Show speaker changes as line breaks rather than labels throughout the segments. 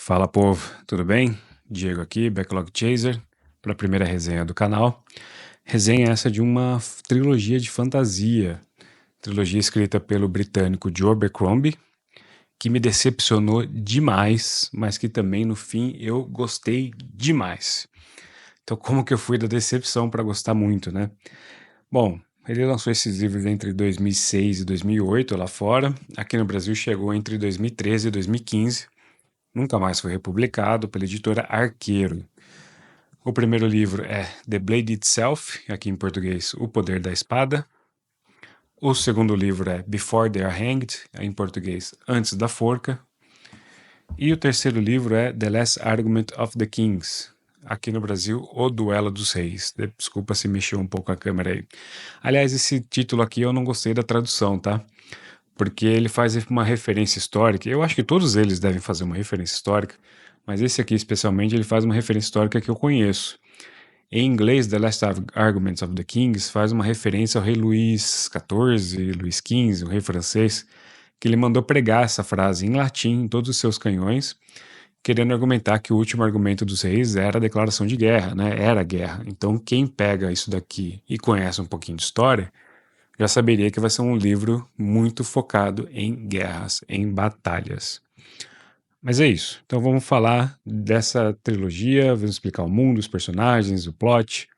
Fala, povo, tudo bem? Diego aqui, Backlog Chaser, para a primeira resenha do canal. Resenha essa de uma trilogia de fantasia, trilogia escrita pelo britânico Joe Abercrombie, que me decepcionou demais, mas que também no fim eu gostei demais. Então, como que eu fui da decepção para gostar muito, né? Bom, ele lançou esses livros entre 2006 e 2008 lá fora. Aqui no Brasil chegou entre 2013 e 2015. Nunca mais foi republicado pela editora Arqueiro. O primeiro livro é The Blade Itself, aqui em português, O Poder da Espada. O segundo livro é Before They Are Hanged, em português, Antes da Forca. E o terceiro livro é The Last Argument of the Kings, aqui no Brasil, O Duelo dos Reis. Desculpa se mexeu um pouco a câmera aí. Aliás, esse título aqui eu não gostei da tradução, tá? Porque ele faz uma referência histórica. Eu acho que todos eles devem fazer uma referência histórica, mas esse aqui especialmente ele faz uma referência histórica que eu conheço. Em inglês, The Last Arguments of the Kings faz uma referência ao rei Luís XIV, Luís XV, o rei francês, que ele mandou pregar essa frase em latim em todos os seus canhões, querendo argumentar que o último argumento dos reis era a declaração de guerra, né? Era a guerra. Então quem pega isso daqui e conhece um pouquinho de história, já saberia que vai ser um livro muito focado em guerras, em batalhas. Mas é isso. Então vamos falar dessa trilogia, vamos explicar o mundo, os personagens, o plot,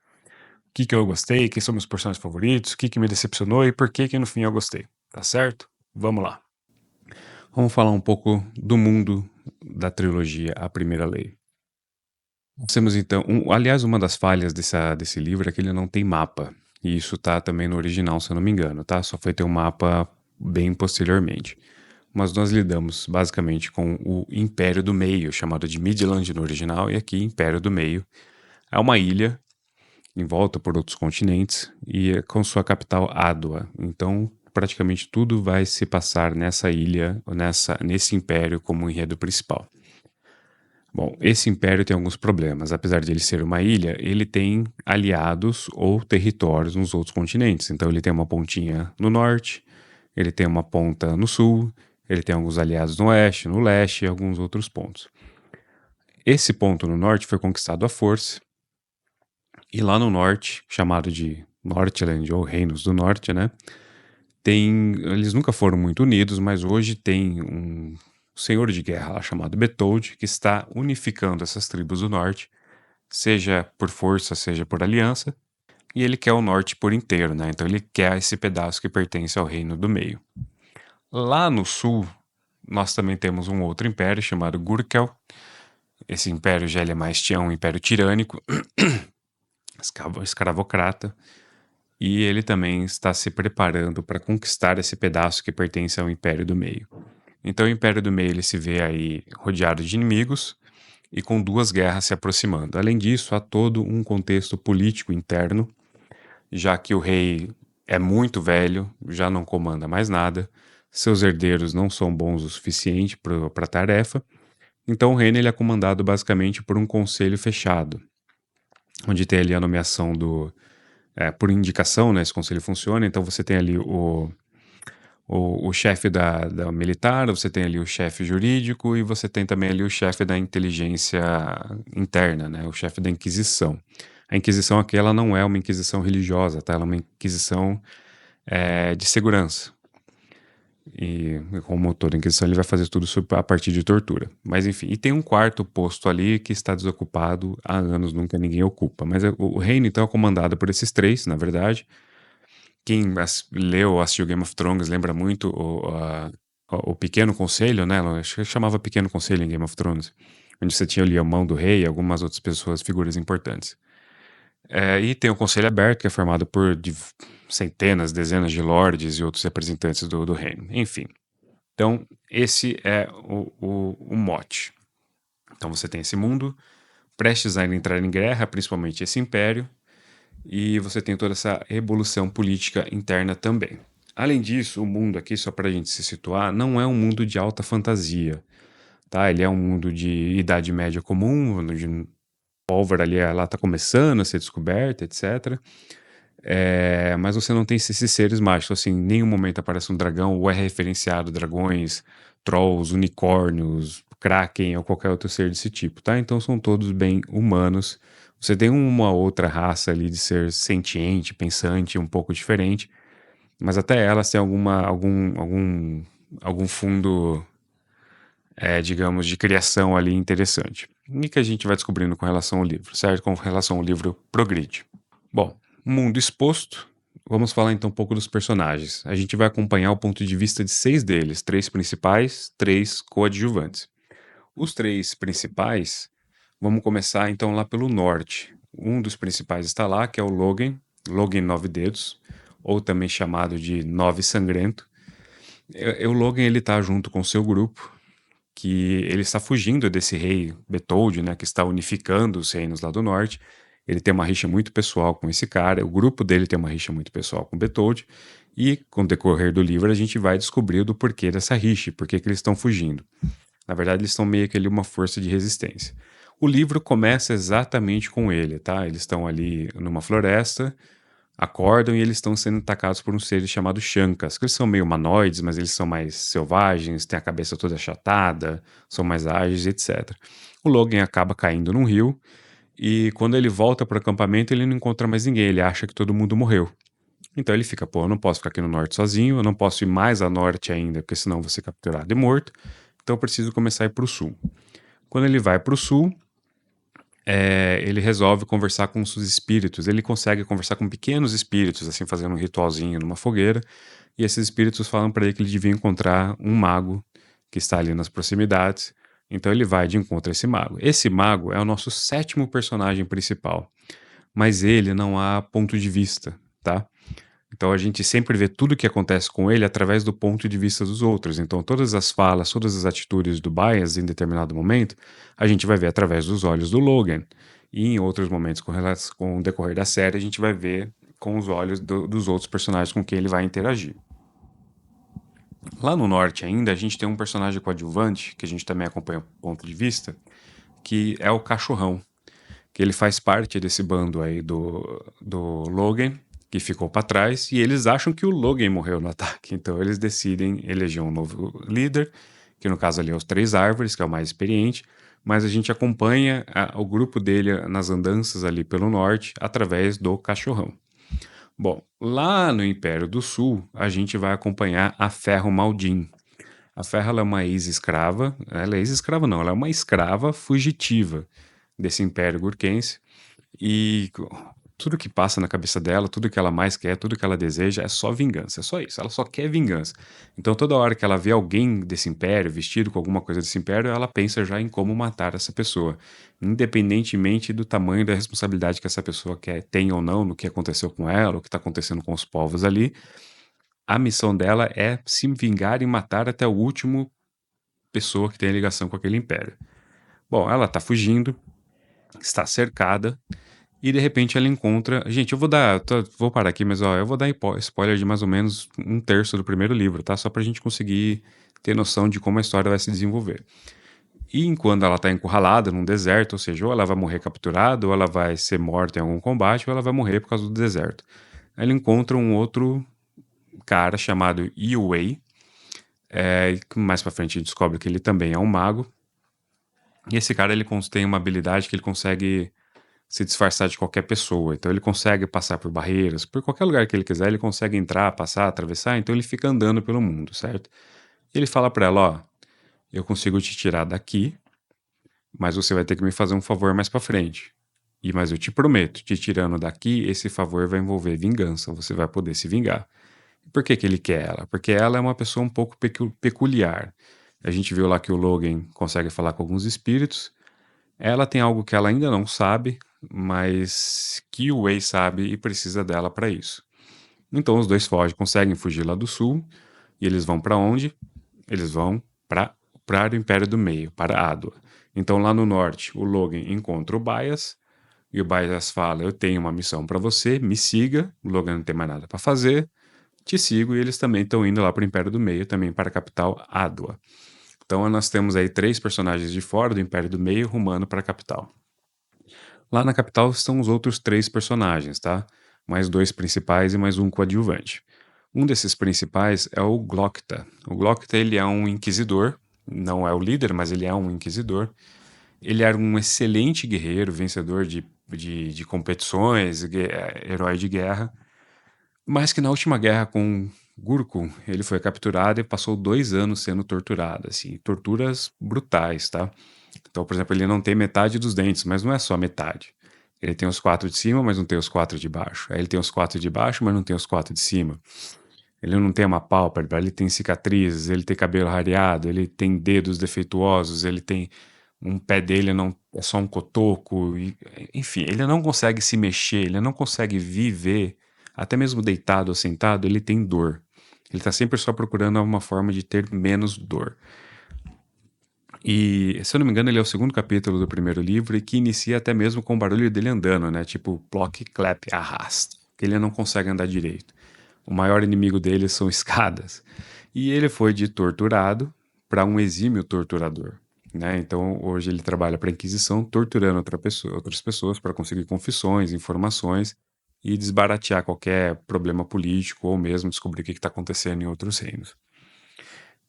o que eu gostei, quem são meus personagens favoritos, o que me decepcionou e por que no fim eu gostei. Tá certo? Vamos lá. Vamos falar um pouco do mundo da trilogia A Primeira Lei. Temos então, aliás, uma das falhas desse livro é que ele não tem mapa. E isso tá também no original, se eu não me engano, tá? Só foi ter um mapa bem posteriormente. Mas nós lidamos basicamente com o Império do Meio, chamado de Midland no original, e aqui Império do Meio. É uma ilha envolta por outros continentes e com sua capital Adwa. Então, praticamente tudo vai se passar nessa ilha, nesse império como enredo principal. Bom, esse império tem alguns problemas. Apesar de ele ser uma ilha, ele tem aliados ou territórios nos outros continentes. Então ele tem uma pontinha no norte, ele tem uma ponta no sul, ele tem alguns aliados no oeste, no leste e alguns outros pontos. Esse ponto no norte foi conquistado à força. E lá no norte, chamado de Northland ou Reinos do Norte, né? Eles nunca foram muito unidos, mas hoje tem um senhor de guerra lá chamado Berthold, que está unificando essas tribos do norte, seja por força, seja por aliança, e ele quer o norte por inteiro, né? Então ele quer esse pedaço que pertence ao Reino do Meio. Lá no sul, nós também temos um outro império chamado Gurkel. Esse império já é mais um império tirânico, escravocrata, e ele também está se preparando para conquistar esse pedaço que pertence ao Império do Meio. Então o Império do Meio ele se vê aí rodeado de inimigos e com duas guerras se aproximando. Além disso, há todo um contexto político interno, já que o rei é muito velho, já não comanda mais nada, seus herdeiros não são bons o suficiente para a tarefa, então o reino ele é comandado basicamente por um conselho fechado, onde tem ali a nomeação por indicação, né? Esse conselho funciona, então você tem ali o chefe da militar, você tem ali o chefe jurídico e você tem também ali o chefe da inteligência interna, né? O chefe da Inquisição. A Inquisição aqui ela não é uma Inquisição religiosa, tá? Ela é uma Inquisição de segurança. E como toda Inquisição ele vai fazer tudo a partir de tortura. Mas enfim, e tem um quarto posto ali que está desocupado há anos, nunca ninguém ocupa. Mas o reino então é comandado por esses três, na verdade. Quem leu ou assistiu Game of Thrones lembra muito o Pequeno Conselho, né? Acho que chamava Pequeno Conselho em Game of Thrones, onde você tinha ali a mão do rei e algumas outras pessoas, figuras importantes. E tem o Conselho Aberto, que é formado por centenas, dezenas de lordes e outros representantes do reino. Enfim. Então, esse é o mote. Então, você tem esse mundo prestes a entrar em guerra, principalmente esse império, e você tem toda essa evolução política interna também. Além disso, o mundo aqui, só para a gente se situar, não é um mundo de alta fantasia, tá? Ele é um mundo de Idade Média comum, onde pólvora ali ela está começando a ser descoberta, etc. Mas você não tem esses seres mágicos, assim, em nenhum momento aparece um dragão ou é referenciado dragões, trolls, unicórnios, Kraken ou qualquer outro ser desse tipo, tá? Então são todos bem humanos. Você tem uma outra raça ali de ser sentiente, pensante, um pouco diferente, mas até elas têm algum fundo, digamos, de criação ali interessante. E que a gente vai descobrindo com relação ao livro, certo? Com relação ao livro progride. Bom, mundo exposto. Vamos falar então um pouco dos personagens. A gente vai acompanhar o ponto de vista de 6 deles, 3 principais, 3 coadjuvantes. Os 3 principais, vamos começar então lá pelo norte. Um dos principais está lá, que é o Logan, Logan Nove Dedos, ou também chamado de Nove Sangrento. O Logan ele tá junto com o seu grupo, que ele está fugindo desse rei Betold, né, que está unificando os reinos lá do norte. Ele tem uma rixa muito pessoal com esse cara, o grupo dele tem uma rixa muito pessoal com Betold, e com o decorrer do livro a gente vai descobrir do porquê dessa rixa, por que eles estão fugindo. Na verdade, eles estão meio que ali uma força de resistência. O livro começa exatamente com ele, tá? Eles estão ali numa floresta, acordam e eles estão sendo atacados por um ser chamado Shankas, que eles são meio humanoides, mas eles são mais selvagens, têm a cabeça toda achatada, são mais ágeis, etc. O Logan acaba caindo num rio e quando ele volta para o acampamento ele não encontra mais ninguém, ele acha que todo mundo morreu. Então ele fica, pô, eu não posso ficar aqui no norte sozinho, eu não posso ir mais a norte ainda, porque senão vou ser capturado e morto, então eu preciso começar a ir para o sul. Quando ele vai para o sul, ele resolve conversar com os espíritos. Ele consegue conversar com pequenos espíritos, assim, fazendo um ritualzinho numa fogueira. E esses espíritos falam para ele que ele devia encontrar um mago que está ali nas proximidades. Então ele vai de encontro a esse mago. Esse mago é o nosso 7º personagem principal. Mas ele não há ponto de vista, tá? Então a gente sempre vê tudo o que acontece com ele através do ponto de vista dos outros. Então todas as falas, todas as atitudes do Byas em determinado momento, a gente vai ver através dos olhos do Logan. E em outros momentos, com o decorrer da série, a gente vai ver com os olhos dos outros personagens com quem ele vai interagir. Lá no norte ainda, a gente tem um personagem coadjuvante, que a gente também acompanha o ponto de vista, que é o Cachorrão, que ele faz parte desse bando aí do Logan, que ficou para trás, e eles acham que o Logan morreu no ataque. Então eles decidem eleger um novo líder, que no caso ali é os 3 Árvores, que é o mais experiente, mas a gente acompanha o grupo dele nas andanças ali pelo norte através do Cachorrão. Bom, lá no Império do Sul, a gente vai acompanhar a Ferro Maldin. A Ferro ela é uma ex-escrava, ela é ex-escrava não, ela é uma escrava fugitiva desse Império Gurkense, e tudo que passa na cabeça dela, tudo que ela mais quer, tudo que ela deseja é só vingança, é só isso, ela só quer vingança. Então toda hora que ela vê alguém desse império, vestido com alguma coisa desse império, ela pensa já em como matar essa pessoa, independentemente do tamanho da responsabilidade que essa pessoa tem ou não no que aconteceu com ela, o que está acontecendo com os povos ali. A missão dela é se vingar e matar até o último pessoa que tem ligação com aquele império. Bom, ela está fugindo, está cercada, e de repente ela encontra. Gente, eu vou dar. Vou parar aqui, mas ó, eu vou dar spoiler de mais ou menos 1/3 do primeiro livro, tá? Só pra gente conseguir ter noção de como a história vai se desenvolver. E enquanto ela tá encurralada num deserto, ou seja, ou ela vai morrer capturada, ou ela vai ser morta em algum combate, ou ela vai morrer por causa do deserto. Aí ela encontra um outro cara chamado Yue, que mais pra frente a gente descobre que ele também é um mago. E esse cara ele tem uma habilidade que ele consegue se disfarçar de qualquer pessoa. Então ele consegue passar por barreiras, por qualquer lugar que ele quiser, ele consegue entrar, passar, atravessar, então ele fica andando pelo mundo, certo? E ele fala pra ela, ó, eu consigo te tirar daqui, mas você vai ter que me fazer um favor mais pra frente. Mas eu te prometo, te tirando daqui, esse favor vai envolver vingança, você vai poder se vingar. Por que que ele quer ela? Porque ela é uma pessoa um pouco peculiar. A gente viu lá que o Logan consegue falar com alguns espíritos. Ela tem algo que ela ainda não sabe, mas que o Wei sabe e precisa dela para isso. Então os dois conseguem fugir lá do sul, e eles vão para onde? Eles vão para o Império do Meio, para Adwa. Então lá no norte, o Logan encontra o Bias, e o Bias fala: eu tenho uma missão para você, me siga. O Logan não tem mais nada para fazer, te sigo, e eles também estão indo lá para o Império do Meio, também para a capital Adwa. Então nós temos aí 3 personagens de fora do Império do Meio rumando para a capital. Lá na capital estão os outros 3 personagens, tá? Mais 2 principais e mais um coadjuvante. Um desses principais é o Glokta. O Glokta ele é um inquisidor, não é o líder, mas ele é um inquisidor. Ele era um excelente guerreiro, vencedor de competições, herói de guerra, mas que na última guerra com Gurkul, ele foi capturado e passou 2 anos sendo torturado, assim, torturas brutais, tá? Então, por exemplo, ele não tem metade dos dentes, mas não é só metade. Ele tem os 4 de cima, mas não tem os 4 de baixo. Aí ele tem os 4 de baixo, mas não tem os 4 de cima. Ele não tem uma pálpebra, ele tem cicatrizes, ele tem cabelo rareado, ele tem dedos defeituosos, ele tem um pé dele não é só um cotoco, enfim, ele não consegue se mexer, ele não consegue viver, até mesmo deitado ou sentado, ele tem dor. Ele está sempre só procurando uma forma de ter menos dor. E, se eu não me engano, ele é o segundo capítulo do primeiro livro e que inicia até mesmo com o barulho dele andando, né? Tipo, ploc, clap, arrasta. Que ele não consegue andar direito. O maior inimigo dele são escadas. E ele foi de torturado para um exímio torturador. Né? Então, hoje ele trabalha para a Inquisição, torturando outras pessoas para conseguir confissões, informações e desbaratear qualquer problema político ou mesmo descobrir o que está acontecendo em outros reinos.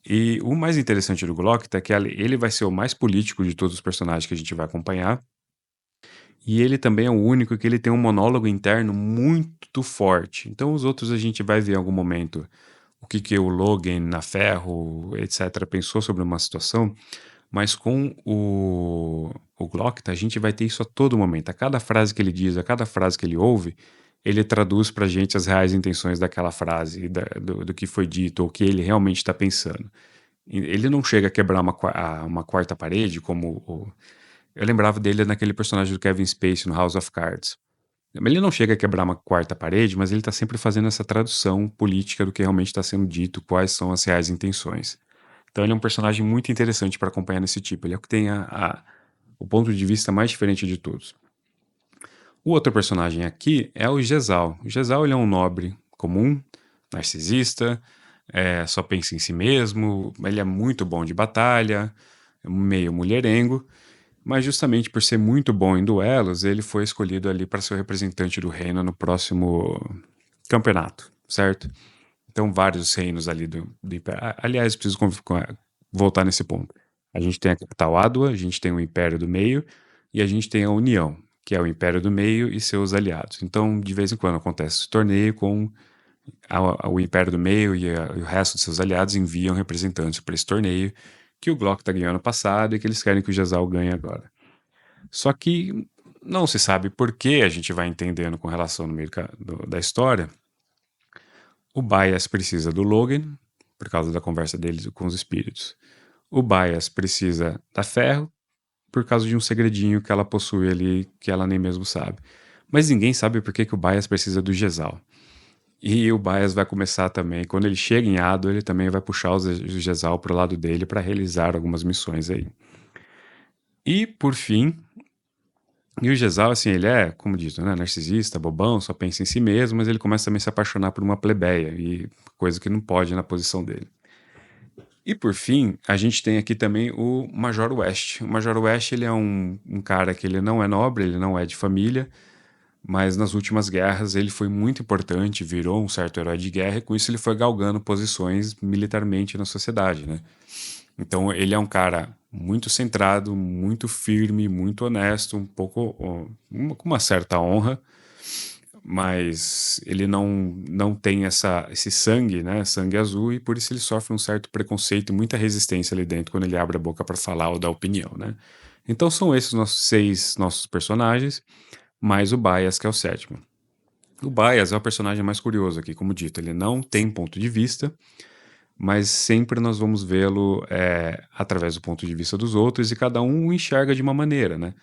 E o mais interessante do Glock é que ele vai ser o mais político de todos os personagens que a gente vai acompanhar. E ele também é o único que ele tem um monólogo interno muito forte. Então os outros a gente vai ver em algum momento o que o Logan, na Ferro, etc., pensou sobre uma situação. Mas com o Glock, a gente vai ter isso a todo momento. A cada frase que ele diz, a cada frase que ele ouve, ele traduz pra gente as reais intenções daquela frase, do que foi dito, ou o que ele realmente está pensando. Ele não chega a quebrar uma quarta parede, como eu lembrava dele naquele personagem do Kevin Spacey no House of Cards. Ele não chega a quebrar uma quarta parede, mas ele está sempre fazendo essa tradução política do que realmente está sendo dito, quais são as reais intenções. Então ele é um personagem muito interessante para acompanhar nesse tipo. Ele é o que tem o ponto de vista mais diferente de todos. O outro personagem aqui é o Jezal. O Jezal ele é um nobre comum, narcisista, só pensa em si mesmo, ele é muito bom de batalha, meio mulherengo, mas justamente por ser muito bom em duelos, ele foi escolhido ali para ser o representante do reino no próximo campeonato, certo? Então, vários reinos ali do Império. Aliás, preciso voltar nesse ponto. A gente tem a capital Adua, a gente tem o Império do Meio e a gente tem a União, que é o Império do Meio e seus aliados. Então, de vez em quando acontece esse torneio com o Império do Meio e o resto de seus aliados enviam representantes para esse torneio que o Glock está ganhando no passado e que eles querem que o Jezal ganhe agora. Só que não se sabe por que a gente vai entendendo com relação no meio da história. O Bias precisa do Logan, por causa da conversa deles com os espíritos. O Bias precisa da Ferro, por causa de um segredinho que ela possui ali, que ela nem mesmo sabe. Mas ninguém sabe por que o Bias precisa do Jezal. E o Bias vai começar também, quando ele chega em Ado, ele também vai puxar o Jezal pro lado dele para realizar algumas missões aí. E, por fim, o Jezal, assim, ele é, como dito, né, narcisista, bobão, só pensa em si mesmo, mas ele começa também a se apaixonar por uma plebeia, e coisa que não pode na posição dele. E por fim, a gente tem aqui também o Major West. O Major West, ele é um cara que ele não é nobre, ele não é de família, mas nas últimas guerras ele foi muito importante, virou um certo herói de guerra, e com isso ele foi galgando posições militarmente na sociedade, né? Então ele é um cara muito centrado, muito firme, muito honesto, um pouco com uma certa honra, mas ele não tem esse sangue, né, sangue azul, e por isso ele sofre um certo preconceito e muita resistência ali dentro quando ele abre a boca para falar ou dar opinião, né? Então são esses nossos personagens, mais o Bias, que é o sétimo. O Bias é o personagem mais curioso aqui, como dito, ele não tem ponto de vista, mas sempre nós vamos vê-lo através do ponto de vista dos outros e cada um o enxerga de uma maneira, né?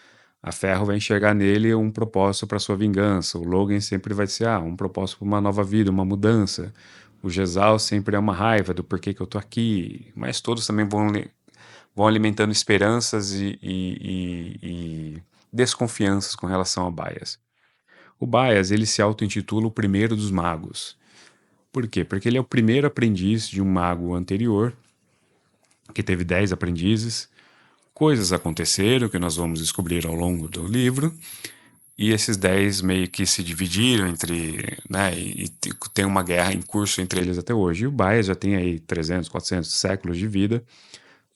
A Ferro vai enxergar nele um propósito para sua vingança, o Logan sempre vai ser um propósito para uma nova vida, uma mudança. O Jezal sempre é uma raiva do porquê que eu tô aqui, mas todos também vão alimentando esperanças e desconfianças com relação ao Bias. O Bias, ele se auto-intitula o primeiro dos magos. Por quê? Porque ele é o primeiro aprendiz de um mago anterior, que teve 10 aprendizes. Coisas aconteceram que nós vamos descobrir ao longo do livro, e esses 10 meio que se dividiram entre, né, e tem uma guerra em curso entre eles até hoje. E o Bias já tem aí 300, 400 séculos de vida,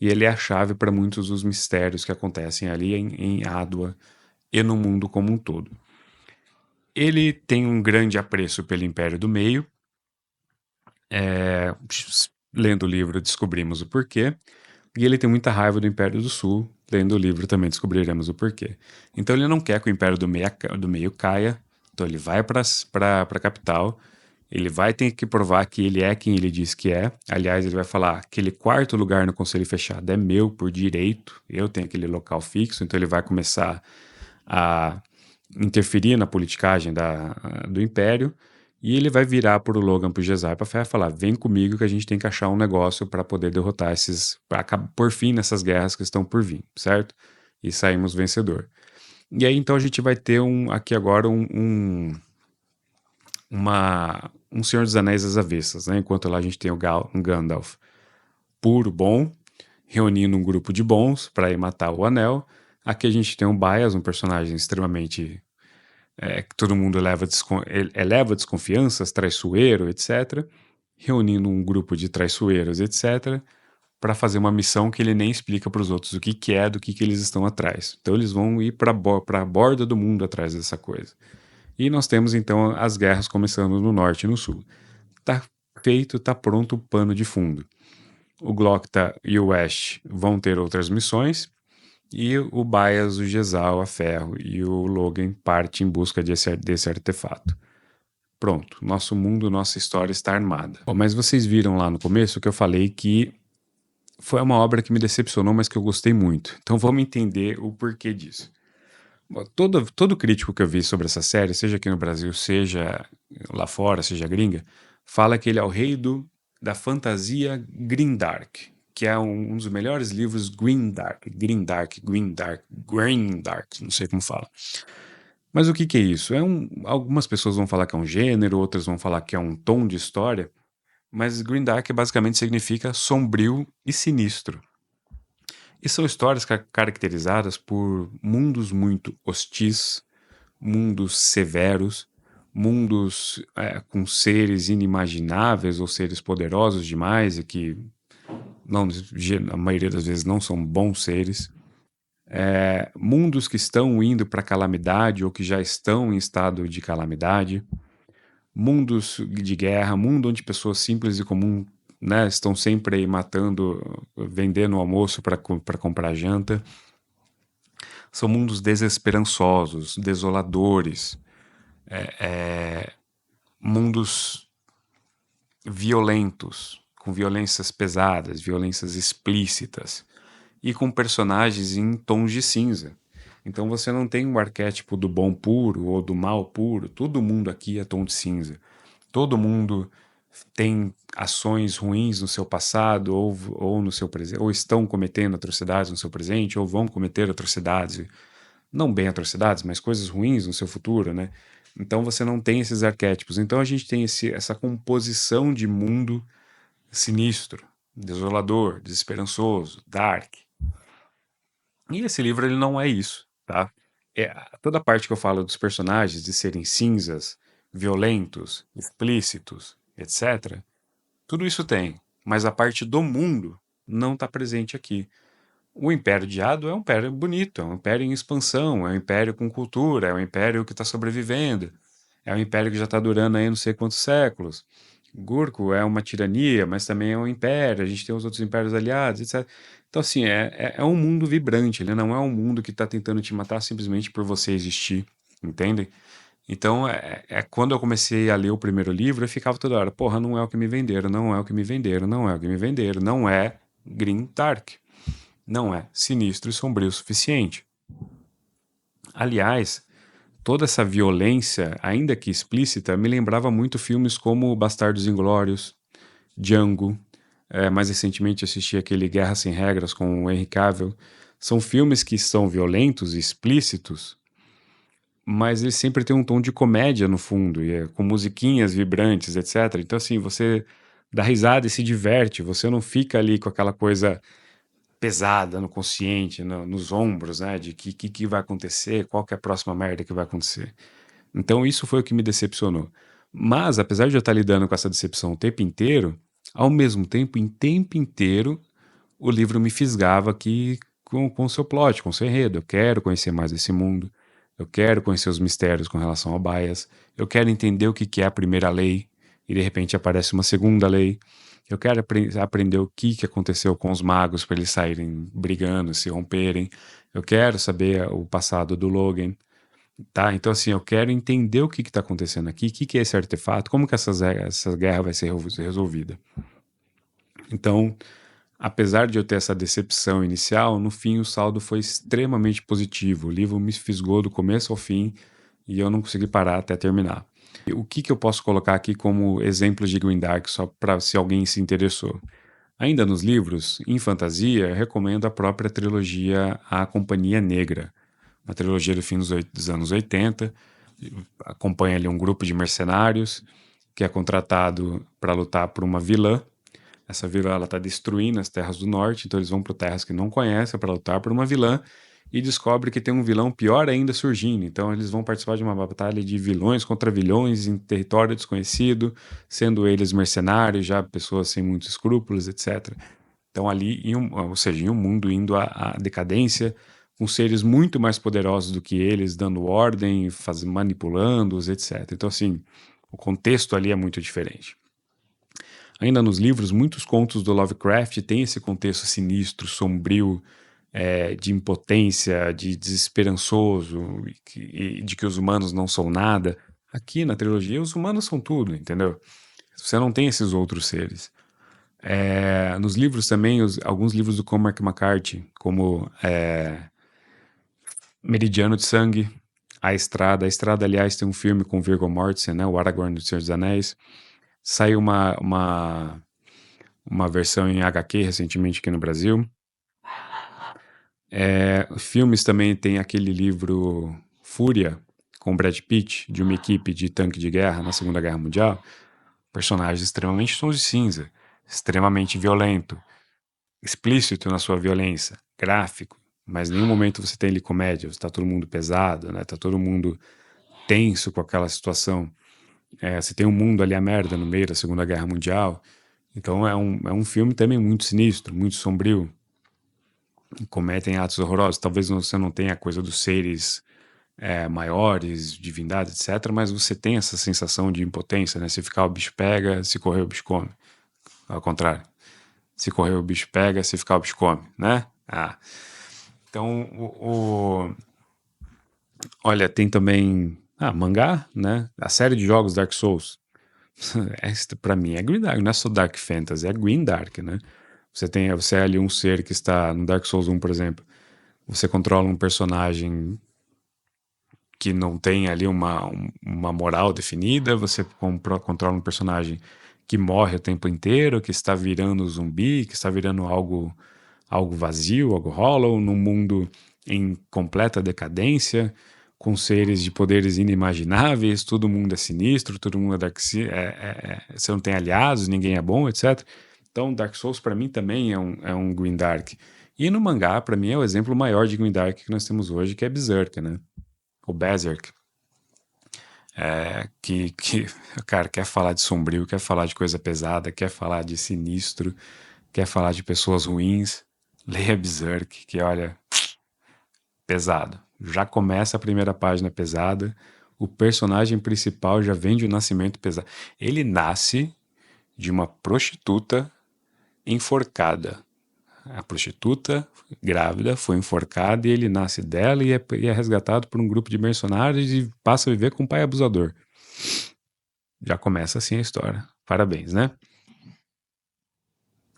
e ele é a chave para muitos dos mistérios que acontecem ali em Adwa e no mundo como um todo. Ele tem um grande apreço pelo Império do Meio. Lendo o livro descobrimos o porquê. E ele tem muita raiva do Império do Sul. Lendo o livro também descobriremos o porquê. Então ele não quer que o Império do Meio caia. Então ele vai para a capital. Ele vai ter que provar que ele é quem ele diz que é. Aliás, ele vai falar: aquele quarto lugar no Conselho Fechado é meu por direito. Eu tenho aquele local fixo. Então ele vai começar a interferir na politicagem do Império. E ele vai virar pro Logan, pro Jezai, pra falar: vem comigo que a gente tem que achar um negócio para poder derrotar para pôr fim nessas guerras que estão por vir, certo? E saímos vencedor. E aí então a gente vai ter aqui agora um Senhor dos Anéis às avessas, né? Enquanto lá a gente tem um Gandalf puro, bom, reunindo um grupo de bons para ir matar o Anel. Aqui a gente tem um Baez, um personagem extremamente que todo mundo eleva desconfianças, traiçoeiro, etc., reunindo um grupo de traiçoeiros, etc., para fazer uma missão que ele nem explica para os outros o que é, do que eles estão atrás. Então eles vão ir para a borda do mundo atrás dessa coisa. E nós temos então as guerras começando no norte e no sul. Tá feito, tá pronto o pano de fundo. O Glokta e o Ash vão ter outras missões, e o Baez, o Jezal, a Ferro e o Logan partem em busca desse artefato. Pronto, nosso mundo, nossa história está armada. Bom, mas vocês viram lá no começo que eu falei que foi uma obra que me decepcionou, mas que eu gostei muito. Então vamos entender o porquê disso. Bom, todo crítico que eu vi sobre essa série, seja aqui no Brasil, seja lá fora, seja gringa, fala que ele é o rei da fantasia grimdark, que é um dos melhores livros grimdark, não sei como fala. Mas o que é isso? Algumas pessoas vão falar que é um gênero, outras vão falar que é um tom de história, mas grimdark basicamente significa sombrio e sinistro. E são histórias caracterizadas por mundos muito hostis, mundos severos, mundos com seres inimagináveis ou seres poderosos demais e que não, a maioria das vezes não são bons seres. Mundos que estão indo para calamidade ou que já estão em estado de calamidade. Mundos de guerra, mundo onde pessoas simples e comuns, né, estão sempre aí matando, vendendo o almoço para comprar janta. São mundos desesperançosos, desoladores, mundos violentos, com violências pesadas, violências explícitas e com personagens em tons de cinza. Então você não tem um arquétipo do bom puro ou do mal puro. Todo mundo aqui é tom de cinza. Todo mundo tem ações ruins no seu passado ou no seu presente, ou estão cometendo atrocidades no seu presente, ou vão cometer atrocidades, não bem atrocidades, mas coisas ruins no seu futuro, né? Então você não tem esses arquétipos. Então a gente tem essa composição de mundo sinistro, desolador, desesperançoso, dark. E esse livro ele não é isso, tá? Toda a parte que eu falo dos personagens de serem cinzas, violentos, explícitos, etc., tudo isso tem, mas a parte do mundo não está presente aqui. O Império de Ado é um império bonito, é um império em expansão, é um império com cultura, é um império que está sobrevivendo, é um império que já está durando aí não sei quantos séculos. Gurko é uma tirania, mas também é um império, a gente tem os outros impérios aliados, etc. Então, assim, é um mundo vibrante, ele não é um mundo que está tentando te matar simplesmente por você existir, entendem? Então, quando eu comecei a ler o primeiro livro, eu ficava toda hora: porra, não é o que me venderam, não é o que me venderam, não é o que me venderam, não é Grim Dark, não é sinistro e sombrio o suficiente. Aliás, toda essa violência, ainda que explícita, me lembrava muito filmes como Bastardos Inglórios, Django. Mais recentemente assisti aquele Guerra Sem Regras com o Henry Cavill. São filmes que são violentos e explícitos, mas eles sempre têm um tom de comédia no fundo, com musiquinhas vibrantes, etc. Então, assim, você dá risada e se diverte, você não fica ali com aquela coisa pesada no consciente, nos ombros, né, de que vai acontecer, qual que é a próxima merda que vai acontecer. Então isso foi o que me decepcionou. Mas, apesar de eu estar lidando com essa decepção o tempo inteiro, ao mesmo tempo, em tempo inteiro, o livro me fisgava aqui com o seu plot, com o seu enredo. Eu quero conhecer mais desse mundo, eu quero conhecer os mistérios com relação ao bias, eu quero entender o que que é a primeira lei, e de repente aparece uma segunda lei. Eu quero aprender o que aconteceu com os magos para eles saírem brigando, se romperem. Eu quero saber o passado do Logan, tá? Então, assim, eu quero entender o que está acontecendo aqui, o que que é esse artefato, como que essa guerra vai ser resolvida. Então, apesar de eu ter essa decepção inicial, no fim o saldo foi extremamente positivo. O livro me fisgou do começo ao fim e eu não consegui parar até terminar. E o que que eu posso colocar aqui como exemplos de Grimdark, só para se alguém se interessou? Ainda nos livros, em fantasia, eu recomendo a própria trilogia A Companhia Negra, uma trilogia do fim dos anos 80. Acompanha ali um grupo de mercenários que é contratado para lutar por uma vilã. Essa vilã está destruindo as terras do norte, então eles vão para terras que não conhecem para lutar por uma vilã e descobre que tem um vilão pior ainda surgindo. Então eles vão participar de uma batalha de vilões contra vilões em território desconhecido, sendo eles mercenários, já pessoas sem muitos escrúpulos, etc. Então ali, ou seja, em um mundo indo à decadência, com seres muito mais poderosos do que eles, dando ordem, manipulando-os, etc. Então assim, o contexto ali é muito diferente. Ainda nos livros, muitos contos do Lovecraft têm esse contexto sinistro, sombrio, de impotência, de desesperançoso, de que os humanos não são nada. Aqui na trilogia, os humanos são tudo, entendeu? Você não tem esses outros seres. Nos livros também, alguns livros do Cormac McCarthy, como Meridiano de Sangue, A Estrada. A Estrada, aliás, tem um filme com Viggo Mortensen, né? O Aragorn do Senhor dos Anéis. Saiu uma versão em HQ recentemente aqui no Brasil. Filmes também tem aquele livro Fúria, com Brad Pitt, de uma equipe de tanque de guerra na Segunda Guerra Mundial. Personagens extremamente tons de cinza, extremamente violento, explícito na sua violência, gráfico, mas em nenhum momento você tem ali comédia, está todo mundo pesado, né? Tá todo mundo tenso com aquela situação. Você tem um mundo ali a merda no meio da Segunda Guerra Mundial. Então é um filme também muito sinistro, muito sombrio. Cometem atos horrorosos. Talvez você não tenha a coisa dos seres maiores, divindades, etc., mas você tem essa sensação de impotência, né? Se ficar o bicho pega, se correr o bicho come. Ao contrário. Se correr o bicho pega, se ficar o bicho come, né? Então, olha, tem também mangá, né? A série de jogos Dark Souls. Pra mim é Grim Dark, não é só Dark Fantasy, é Grim Dark, né? Você é ali um ser que está no Dark Souls 1, por exemplo. Você controla um personagem que não tem ali uma moral definida, você controla um personagem que morre o tempo inteiro, que está virando zumbi, que está virando algo vazio, algo hollow, num mundo em completa decadência, com seres de poderes inimagináveis, todo mundo é sinistro, todo mundo é dark, você não tem aliados, ninguém é bom, etc. Então, Dark Souls para mim também é um Grim Dark. E no mangá, para mim, é o exemplo maior de Grim Dark que nós temos hoje, que é Berserk, né? O Berserk. Cara, quer falar de sombrio, quer falar de coisa pesada, quer falar de sinistro, quer falar de pessoas ruins, leia Berserk, que olha, pesado. Já começa a primeira página pesada, o personagem principal já vem de um nascimento pesado. Ele nasce de uma prostituta enforcada. A prostituta grávida foi enforcada e ele nasce dela e é resgatado por um grupo de mercenários e passa a viver com um pai abusador. Já começa assim a história. Parabéns, né?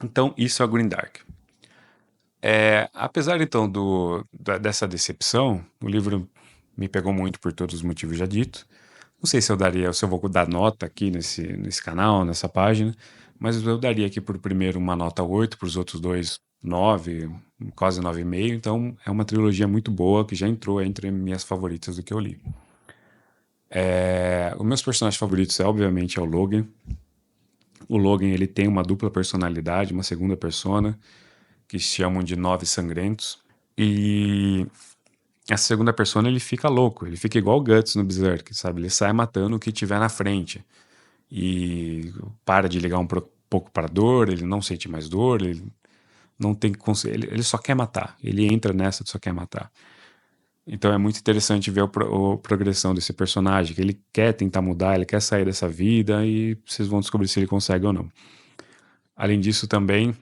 Então, isso é o Grim Dark. Apesar, então, dessa decepção, o livro me pegou muito por todos os motivos já ditos. Não sei se eu vou dar nota aqui nesse canal, nessa página, mas eu daria aqui por primeiro uma nota 8, para os outros dois 9, quase 9,5. Então é uma trilogia muito boa que já entrou entre minhas favoritas do que eu li. Os meus personagens favoritos obviamente é o Logan. O Logan ele tem uma dupla personalidade, uma segunda persona, que se chamam de Nove Sangrentos. E essa segunda persona ele fica louco, ele fica igual o Guts no Berserk, sabe? Ele sai matando o que tiver na frente. E para de ligar pouco para dor, ele não sente mais dor, ele não tem ele só quer matar. Ele entra nessa de só quer matar. Então é muito interessante ver a progressão desse personagem, que ele quer tentar mudar, ele quer sair dessa vida e vocês vão descobrir se ele consegue ou não. Além disso também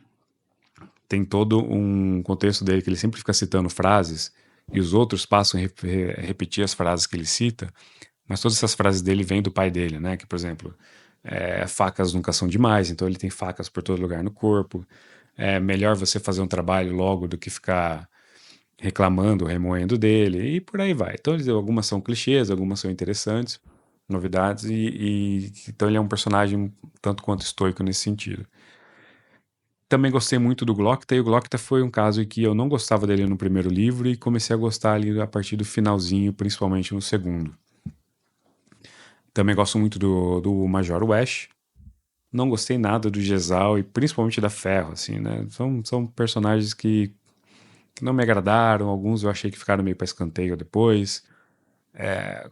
tem todo um contexto dele que ele sempre fica citando frases e os outros passam a repetir as frases que ele cita, mas todas essas frases dele vêm do pai dele, né? Que, por exemplo, facas nunca são demais, então ele tem facas por todo lugar no corpo. É melhor você fazer um trabalho logo do que ficar reclamando, remoendo dele, e por aí vai. Então, algumas são clichês, algumas são interessantes, novidades, então ele é um personagem tanto quanto estoico nesse sentido. Também gostei muito do Glokta, e o Glokta foi um caso em que eu não gostava dele no primeiro livro e comecei a gostar ali a partir do finalzinho, principalmente no segundo. Também gosto muito do Major Wash. Não gostei nada do Jezal e principalmente da Ferro, assim, né? São personagens que não me agradaram, alguns eu achei que ficaram meio para escanteio depois.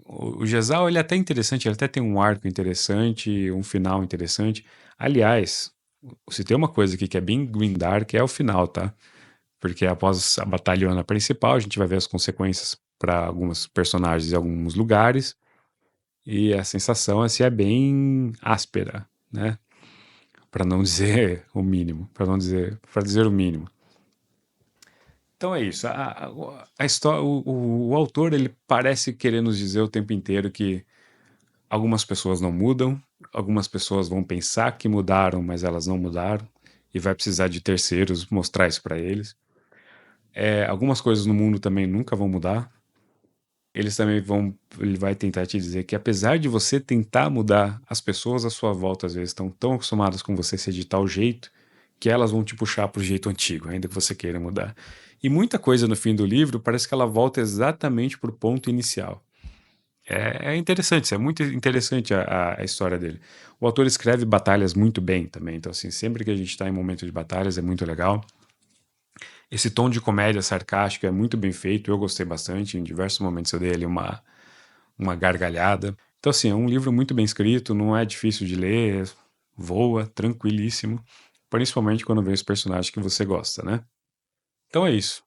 O Jezal, ele é até interessante, ele até tem um arco interessante, um final interessante. Aliás, se tem uma coisa aqui que é bem grindark é o final, tá? Porque após a batalhona principal, a gente vai ver as consequências para alguns personagens em alguns lugares, e a sensação assim, é bem áspera, né? Para não dizer o mínimo, para dizer o mínimo. Então é isso. A história, o autor ele parece querer nos dizer o tempo inteiro que algumas pessoas não mudam, algumas pessoas vão pensar que mudaram, mas elas não mudaram, e vai precisar de terceiros mostrar isso para eles. Algumas coisas no mundo também nunca vão mudar. Ele vai tentar te dizer que apesar de você tentar mudar, as pessoas à sua volta às vezes estão tão acostumadas com você ser de tal jeito que elas vão te puxar pro jeito antigo, ainda que você queira mudar. E muita coisa no fim do livro parece que ela volta exatamente pro ponto inicial. É interessante, é muito interessante a história dele. O autor escreve batalhas muito bem também, então assim, sempre que a gente está em momento de batalhas é muito legal. Esse tom de comédia sarcástico é muito bem feito, eu gostei bastante, em diversos momentos eu dei ali uma gargalhada. Então assim, é um livro muito bem escrito, não é difícil de ler, voa, tranquilíssimo, principalmente quando vê os personagens que você gosta, né? Então é isso.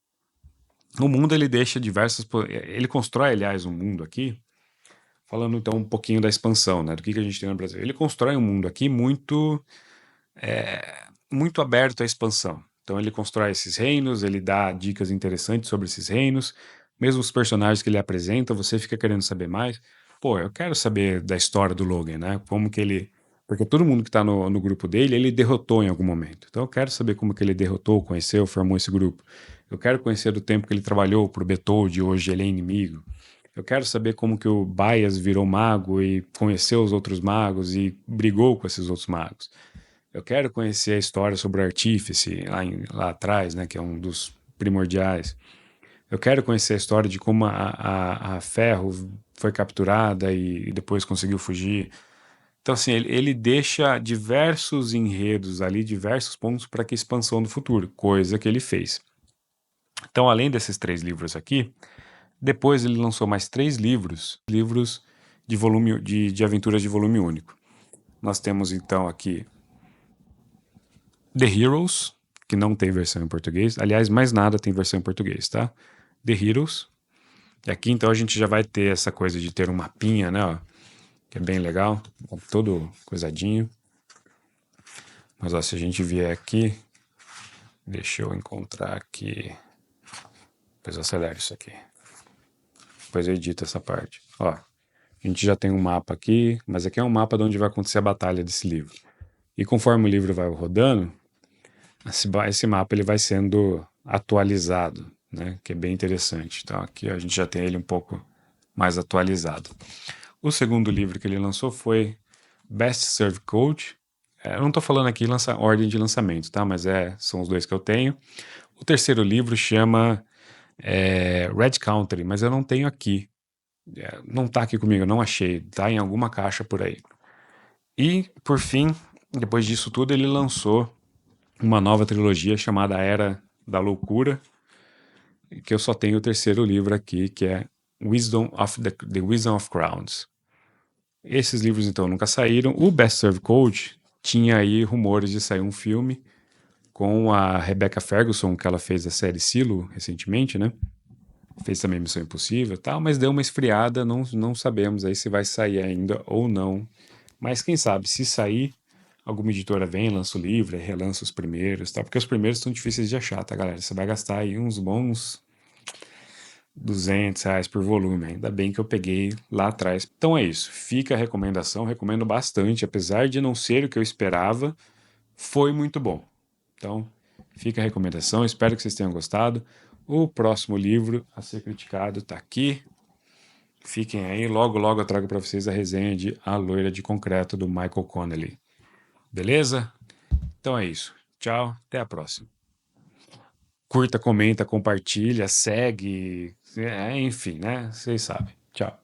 O mundo ele deixa diversas... Ele constrói, aliás, um mundo aqui. Falando então um pouquinho da expansão, né? Do que a gente tem no Brasil. Ele constrói um mundo aqui muito aberto à expansão. Então ele constrói esses reinos, ele dá dicas interessantes sobre esses reinos. Mesmo os personagens que ele apresenta, você fica querendo saber mais. Pô, eu quero saber da história do Logan, né? Como que ele... Porque todo mundo que tá no grupo dele, ele derrotou em algum momento. Então eu quero saber como que ele derrotou, conheceu, formou esse grupo. Eu quero conhecer do tempo que ele trabalhou pro Bertholdt, hoje ele é inimigo. Eu quero saber como que o Bias virou mago e conheceu os outros magos e brigou com esses outros magos. Eu quero conhecer a história sobre o Artífice lá atrás, né, que é um dos primordiais. Eu quero conhecer a história de como a Ferro foi capturada e depois conseguiu fugir. Então, assim, ele deixa diversos enredos ali, diversos pontos para que expansão do futuro, coisa que ele fez. Então, além desses 3 livros aqui, depois ele lançou mais 3 livros de volume de aventuras de volume único. Nós temos então aqui The Heroes, que não tem versão em português. Aliás, mais nada tem versão em português, tá? The Heroes. E aqui então a gente já vai ter essa coisa de ter um mapinha, né? Ó, que é bem legal, todo coisadinho. Mas ó, se a gente vier aqui, deixa eu encontrar aqui. Depois eu acelero isso aqui. Depois eu edito essa parte. Ó, a gente já tem um mapa aqui, mas aqui é um mapa de onde vai acontecer a batalha desse livro. E conforme o livro vai rodando, esse mapa ele vai sendo atualizado, né? Que é bem interessante. Então aqui a gente já tem ele um pouco mais atualizado. O segundo livro que ele lançou foi Best Serve Code. Eu não estou falando aqui ordem de lançamento, tá? Mas são os 2 que eu tenho. O terceiro livro chama Red Country, mas eu não tenho aqui. Não tá aqui comigo, eu não achei. Tá em alguma caixa por aí. E, por fim, depois disso tudo, ele lançou uma nova trilogia chamada Era da Loucura, que eu só tenho o terceiro livro aqui, que é The Wisdom of Crowns. Esses livros, então, nunca saíram. O Best Serve Code tinha aí rumores de sair um filme, com a Rebecca Ferguson, que ela fez a série Silo recentemente, né? Fez também Missão Impossível e tal, mas deu uma esfriada, não sabemos aí se vai sair ainda ou não. Mas quem sabe, se sair, alguma editora vem, lança o livro, relança os primeiros, tá? Porque os primeiros são difíceis de achar, tá, galera? Você vai gastar aí uns bons R$ 200 por volume. Ainda bem que eu peguei lá atrás. Então é isso. Fica a recomendação. Recomendo bastante. Apesar de não ser o que eu esperava, foi muito bom. Então fica a recomendação. Espero que vocês tenham gostado. O próximo livro a ser criticado está aqui. Fiquem aí. Logo, logo eu trago para vocês a resenha de A Loira de Concreto, do Michael Connelly. Beleza? Então é isso. Tchau. Até a próxima. Curta, comenta, compartilha, segue. Enfim, né? Vocês sabem. Tchau.